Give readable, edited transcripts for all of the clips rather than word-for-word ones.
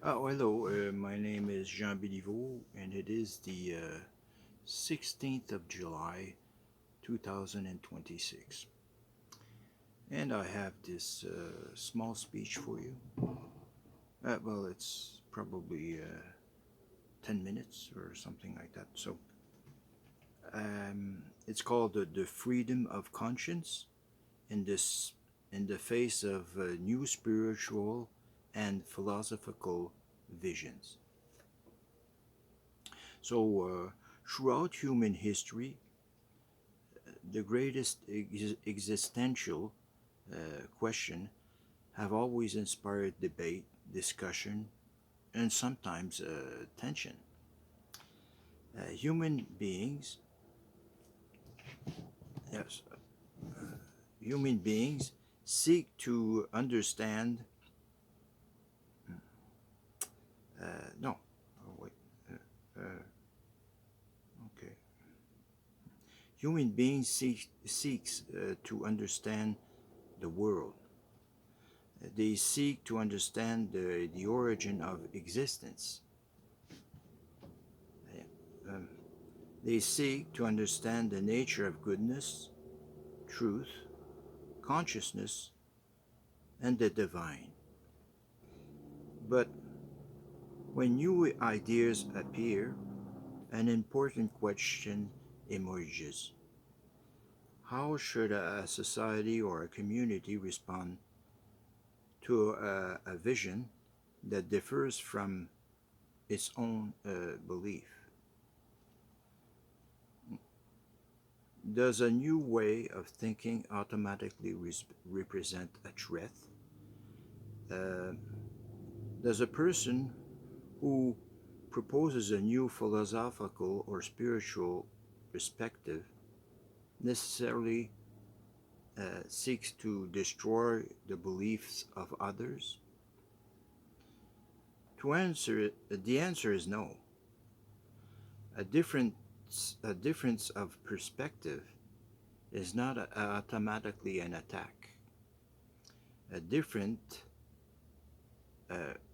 Hello, my name is Jean Béliveau, and it is the 16th of July 2026. And I have this small speech for you. It's probably 10 minutes or something like that. It's called the freedom of conscience in this in the face of new spiritual and philosophical visions. Throughout human history, the greatest existential question have always inspired debate, discussion, and sometimes tension. Human beings, yes, human beings seek to understand. No, oh, wait. Okay. Human beings seeks to understand the world. They seek to understand the origin of existence. Um, they seek to understand the nature of goodness, truth, consciousness, and the divine. But when new ideas appear, an important question emerges. How should a society or a community respond to a vision that differs from its own belief? Does a new way of thinking automatically represent a threat? Uh, does a person who proposes a new philosophical or spiritual perspective necessarily seeks to destroy the beliefs of others? To answer it, the answer is no. A difference of perspective is not automatically an attack. A different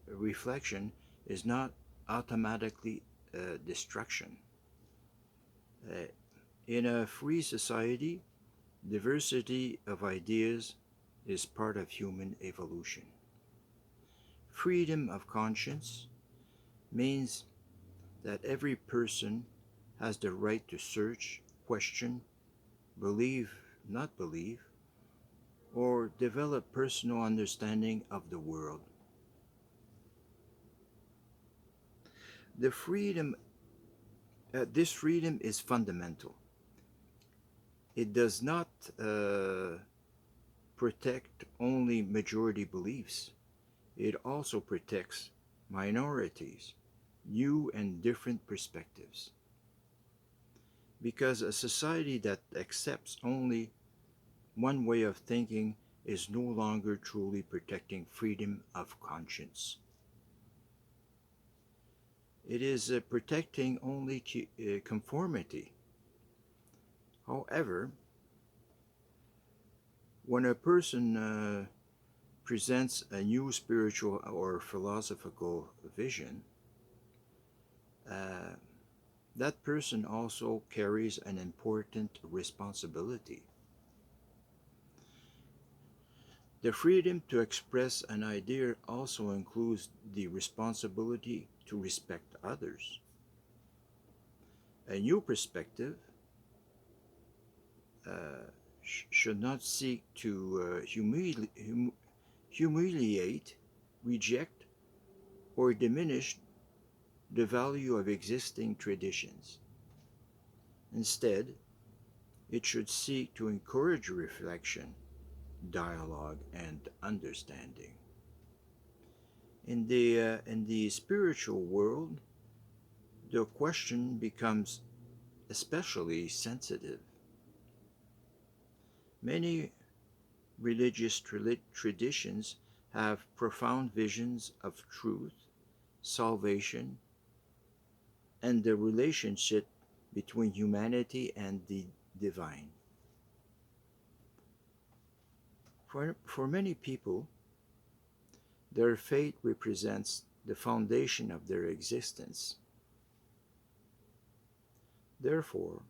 reflection is not automatically destruction. Uh, in a free society, diversity of ideas is part of human evolution. Freedom of conscience means that every person has the right to search, question, believe, not believe, or develop personal understanding of the world. The freedom, this freedom is fundamental. It does not protect only majority beliefs. It also protects minorities, new and different perspectives. Because a society that accepts only one way of thinking is no longer truly protecting freedom of conscience. It is protecting only conformity. However, when a person presents a new spiritual or philosophical vision, uh, that person also carries an important responsibility. The freedom to express an idea also includes the responsibility to respect others. A new perspective uh, should not seek to humiliate, reject, or diminish the value of existing traditions. Instead, it should seek to encourage reflection, dialogue, and understanding. In the spiritual world, the question becomes especially sensitive. Many religious traditions have profound visions of truth, salvation, and the relationship between humanity and the divine. For many people, their faith represents the foundation of their existence. Therefore,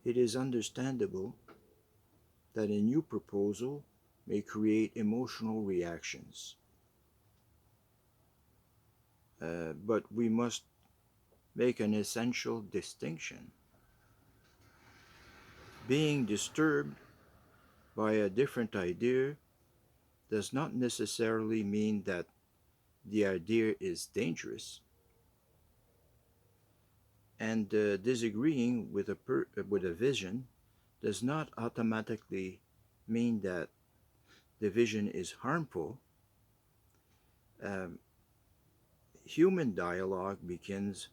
it is understandable that a new proposal may create emotional reactions. But we must make an essential distinction. Being disturbed by a different idea does not necessarily mean that the idea is dangerous, and disagreeing with with a vision does not automatically mean that the vision is harmful. Um, Human dialogue begins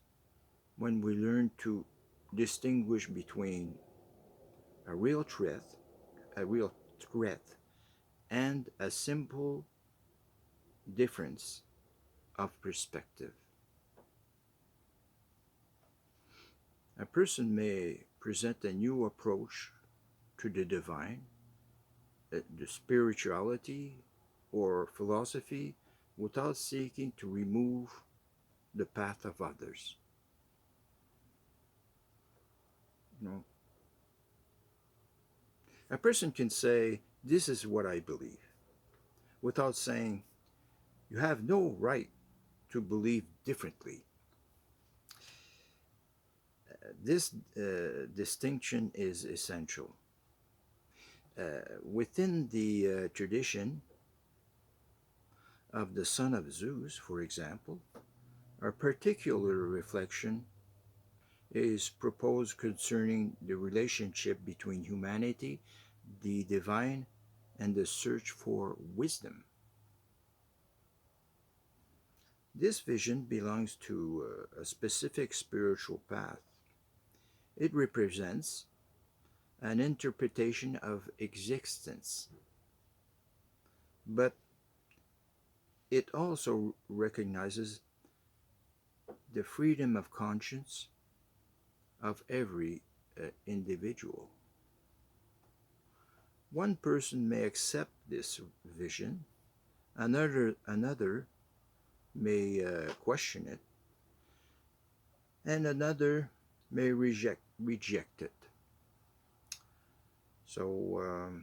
when we learn to distinguish between a real threat, a real threat, and a simple difference of perspective. A person may present a new approach to the divine, the spirituality, or philosophy without seeking to remove the path of others. You know, a person can say, "This is what I believe," without saying, "You have no right to believe differently." This distinction is essential. Within the tradition of the son of Zeus, for example, a particular reflection is proposed concerning the relationship between humanity, the divine, and the search for wisdom. This vision belongs to a specific spiritual path. It represents an interpretation of existence, but it also recognizes the freedom of conscience of every individual. One person may accept this vision, another may question it, and another may reject it. So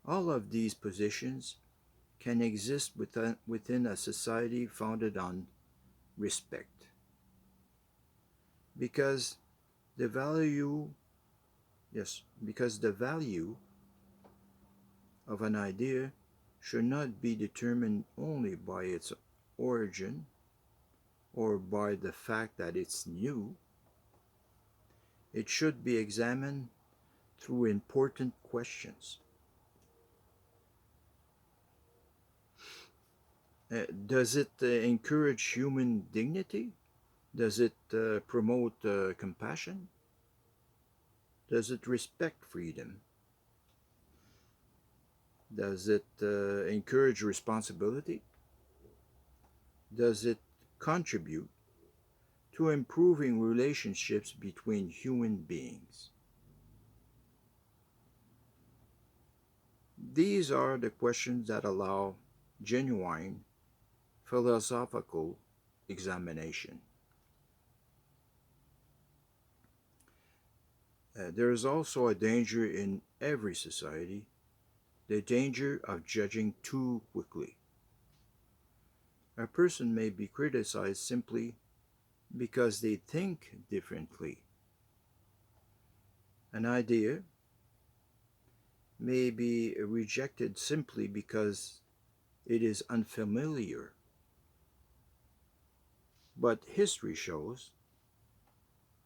all of these positions can exist within a society founded on respect, because the value because the value of an idea should not be determined only by its origin or by the fact that it's new. It should be examined through important questions. Does it encourage human dignity? Does it promote compassion? Does it respect freedom? Does it encourage responsibility? Does it contribute to improving relationships between human beings? These are the questions that allow genuine philosophical examination. There is also a danger in every society, the danger of judging too quickly. A person may be criticized simply because they think differently. An idea may be rejected simply because it is unfamiliar. But history shows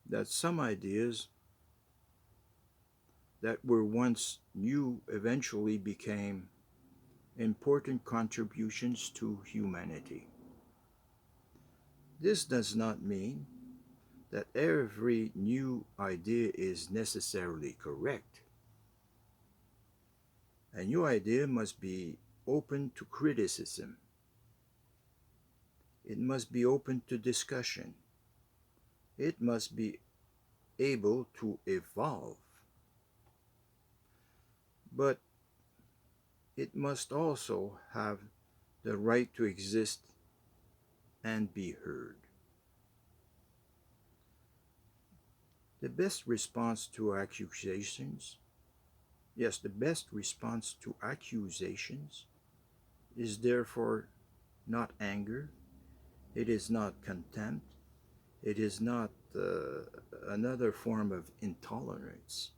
that some ideas that were once new eventually became important contributions to humanity. This does not mean that every new idea is necessarily correct. A new idea must be open to criticism. It must be open to discussion. It must be able to evolve. But it must also have the right to exist and be heard. The best response to accusations, yes, the best response to accusations is therefore not anger, it is not contempt, it is not another form of intolerance.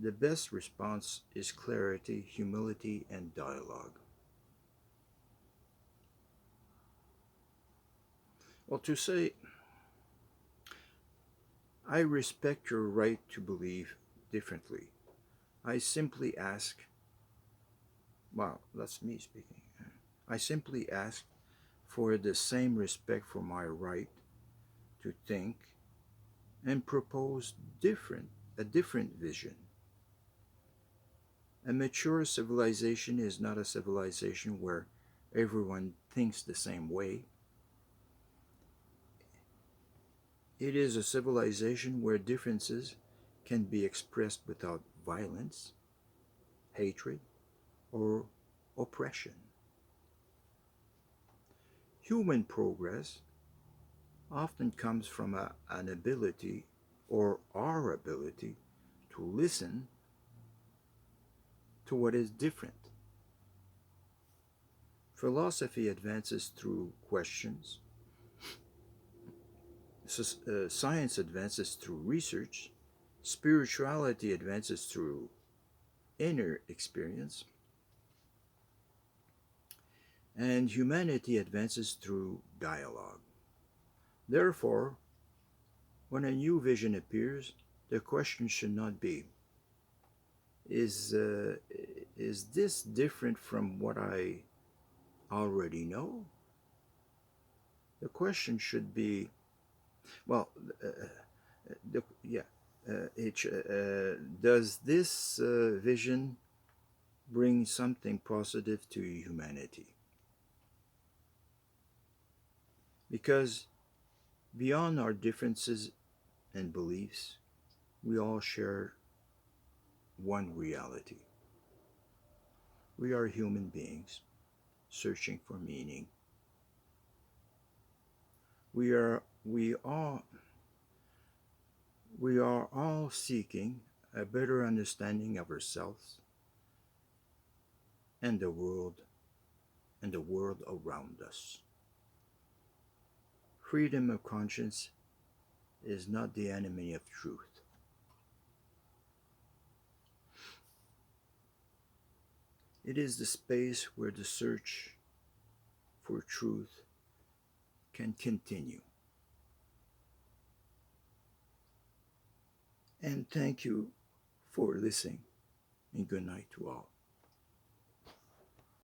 The best response is clarity, humility, and dialogue. Well, to say, I respect your right to believe differently, I simply ask, well, that's me speaking. I simply ask for the same respect for my right to think and propose a different vision. A mature civilization is not a civilization where everyone thinks the same way. It is a civilization where differences can be expressed without violence, hatred, or oppression. Human progress often comes from an ability or our ability to listen to what is different. Philosophy advances through questions, science advances through research, spirituality advances through inner experience, and humanity advances through dialogue. Therefore, when a new vision appears, the question should not be, is, uh, is this different from what I already know? The question should be, well, yeah, does this vision bring something positive to humanity? Because beyond our differences and beliefs, we all share one reality. We are human beings searching for meaning. We all we are all seeking a better understanding of ourselves and the world around us. Freedom of conscience is not the enemy of truth. It is the space where the search for truth can continue. And thank you for listening, and good night to all.